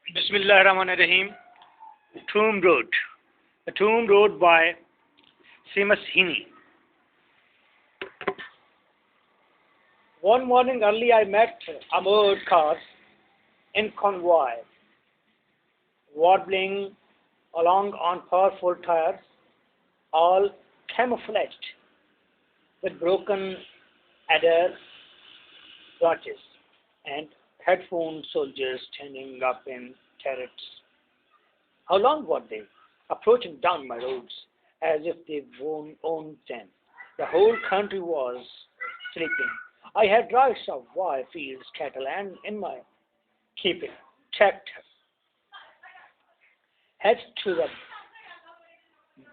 Bismillahirrahmanirrahim. Toome Road. The Toome Road by Seamus Heaney. One morning early I met armored cars in convoy, warbling along on powerful tires, all camouflaged with broken adder branches and headphone soldiers standing up in turrets. How long were they, approaching down my roads as if they owned them? The whole country was sleeping. I had rights of wild fields, cattle, and in my keeping, checked heads to the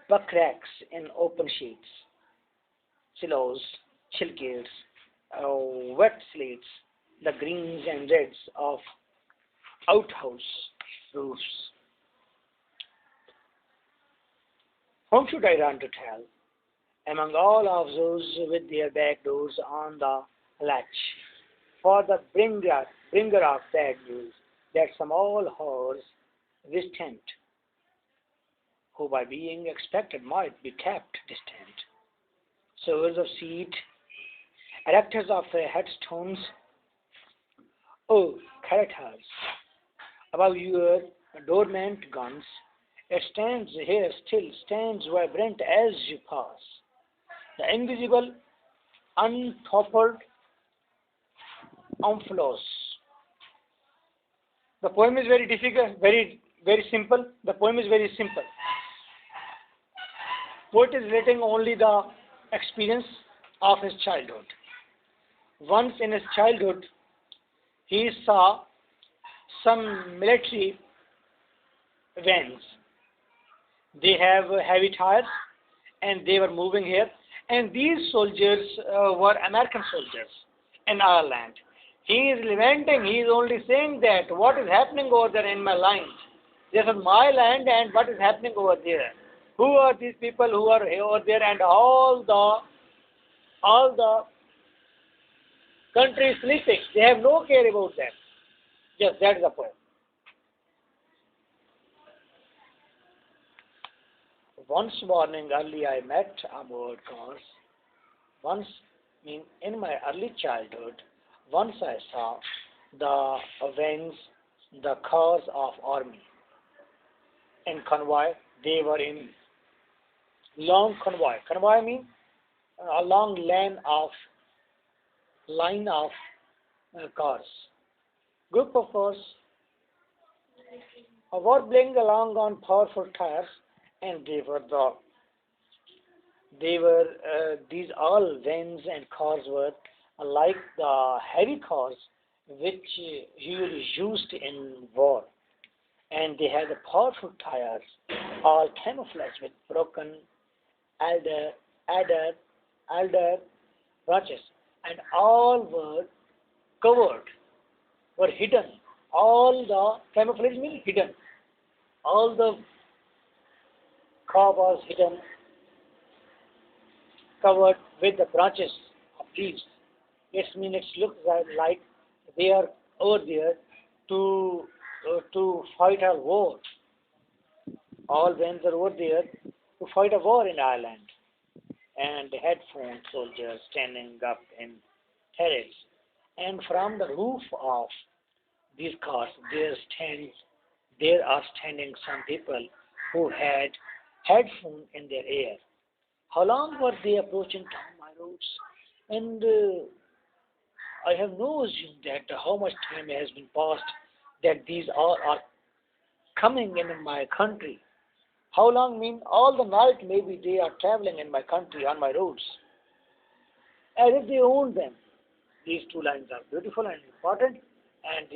buckracks in open sheets, silos, chilgates, wet slates, the greens and reds of outhouse roofs. Whom should I run to tell? Among all of those with their back doors on the latch, for the bringer of bad news, that some all horse distant, who by being expected might be kept distant. Sewers of seed, erectors of headstones, oh, characters, above your dormant guns, it stands here still, stands vibrant as you pass. The invisible, untoppled omphalos. The poem is very difficult, very simple. The poem is very simple. Poet is relating only the experience of his childhood. Once in his childhood, he saw some military vans. They have heavy tires and they were moving here. And these soldiers were American soldiers in our land. He is lamenting, he is only saying that what is happening over there in my lines. This is my land and what is happening over there. Who are these people who are over there, and all the country is sleeping. They have no care about them. Yes, that is the point. Once morning early I met aboard cars. Once, in my early childhood, once I saw the vans, the cars of army in convoy. They were in long convoy. Convoy means a long line of cars. Group of cars warbling along on powerful tires, and these all vans and cars were like the heavy cars which usually used in war, and they had the powerful tires, all camouflaged with broken alder branches, and all were covered, were hidden. All the camouflage means hidden. All the car was hidden, covered with the branches of trees. It means it looks like they are over there to fight a war. All vans are over there to fight a war in Ireland. And headphone soldiers standing up in turrets. And from the roof of these cars, there are standing some people who had headphones in their ear. How long were they approaching down my roads? And I have no assume that how much time has been passed that these all are coming in my country. How long mean all the night maybe they are traveling in my country on my roads. As if they own them. These two lines are beautiful and important, and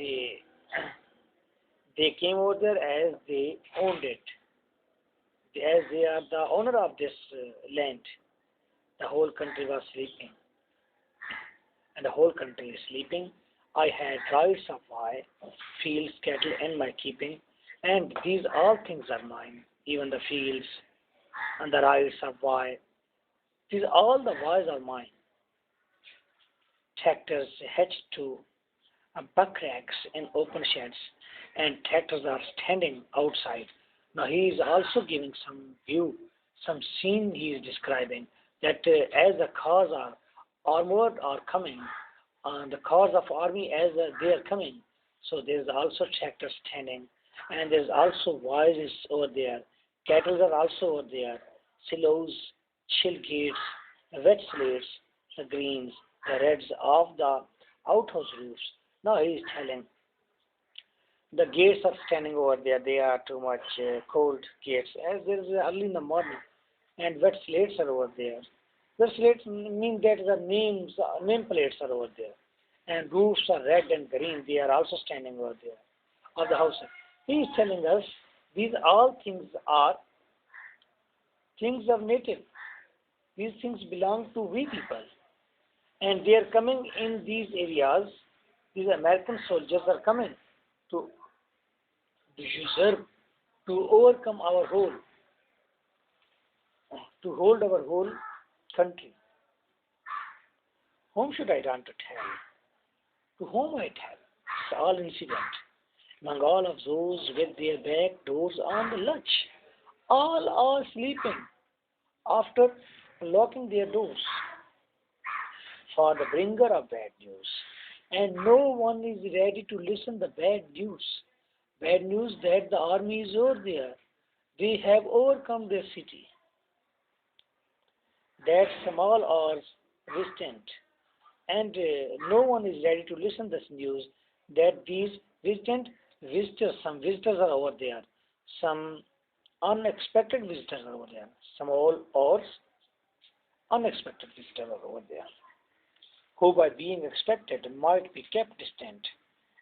they came over there as they owned it. As they are the owner of this land. The whole country was sleeping. And the whole country is sleeping. I had rights of fields, cattle in my keeping, and these all things are mine, even the fields and the rights of these all the wives are mine. Tractors hitched to buckrags in open sheds, and tractors are standing outside. Now he is also giving some view, some scene he is describing that as the cars are armored are coming, the cars of army as they are coming, so there is also tractors standing, and there is also voices over there. Cattle are also over there. Silos, chill gates, wet slates, the greens, the reds of the outhouse roofs. Now he is telling the gates are standing over there. They are too much cold gates as there is early in the morning, and wet slates are over there. The slates mean that the name plates are over there, and roofs are red and green. They are also standing over there of the house. He is telling us these all things are things of native. These things belong to we people, and they are coming in these areas. These American soldiers are coming to usurp, to overcome our whole, to hold our whole country. Whom should I run to tell? To whom I tell? It's all incident. Among all of those with their back doors on the latch, all are sleeping after locking their doors for the bringer of bad news. And no one is ready to listen the bad news. Bad news that the army is over there. They have overcome their city. That small are distant. And no one is ready to listen this news that these distant visitors, some visitors are over there. Some unexpected visitors are over there. Some all or unexpected visitors are over there, who by being expected might be kept distant.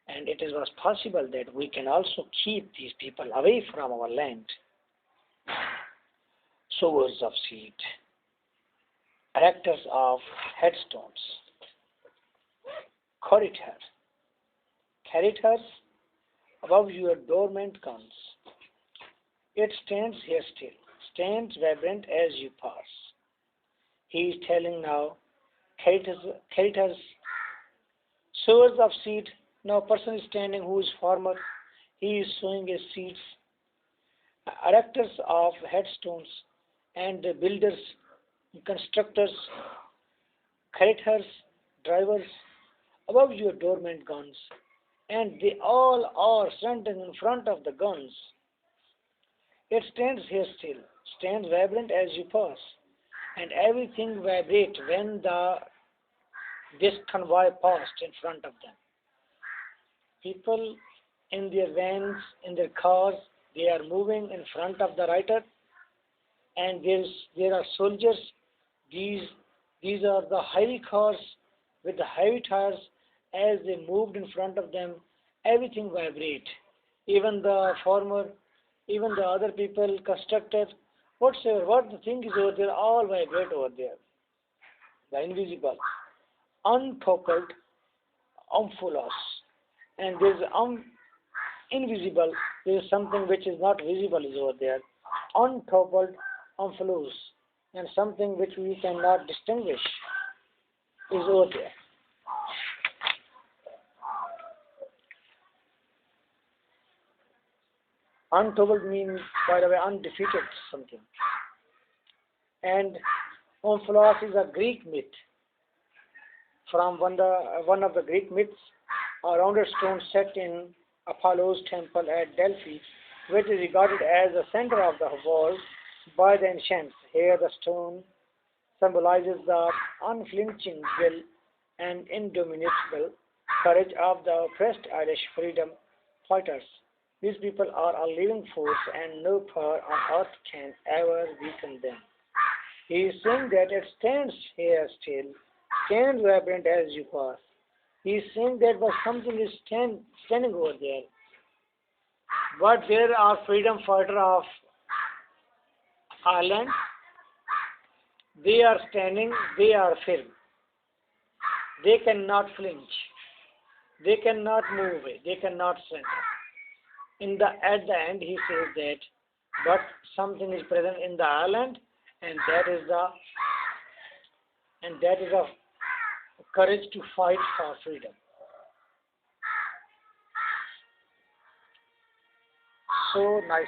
And it was possible that we can also keep these people away from our land. Sowers of seed, erectors of headstones, corridors above your dormant guns. It stands here still, stands vibrant as you pass. He is telling now, corridors, sowers of seed. Now a person is standing who is farmer. He is sowing his seeds. Erectors of headstones and builders, constructors, corridors, drivers, above your dormant guns, and they all are standing in front of the guns. It stands here still, stands vibrant as you pass, and everything vibrates when this convoy passed in front of them. People in their vans, in their cars, they are moving in front of the rider, and there are soldiers. These are the heavy cars with the heavy tires. As they moved in front of them, everything vibrate. Even the farmer, even the other people, constructor, whatsoever, what the thing is over there, all vibrate over there. The invisible, untoppled, omphalos. And there is invisible, there is something which is not visible is over there. Untoppled, omphalos. And something which we cannot distinguish is over there. Untoppled means, by the way, undefeated something. And omphalos is a Greek myth. From one of the Greek myths, a rounded stone set in Apollo's temple at Delphi, which is regarded as the center of the world by the ancients. Here the stone symbolizes the unflinching will and indomitable courage of the oppressed Irish freedom fighters. These people are a living force, and no power on earth can ever weaken them. He is saying that it stands here still, stands vibrant as you pass. He is saying that something is standing over there. But there are freedom fighters of Ireland. They are standing, they are firm. They cannot flinch. They cannot move away. They cannot surrender. At the end, he says that, but something is present in the island, and that is the courage to fight for freedom. so nice.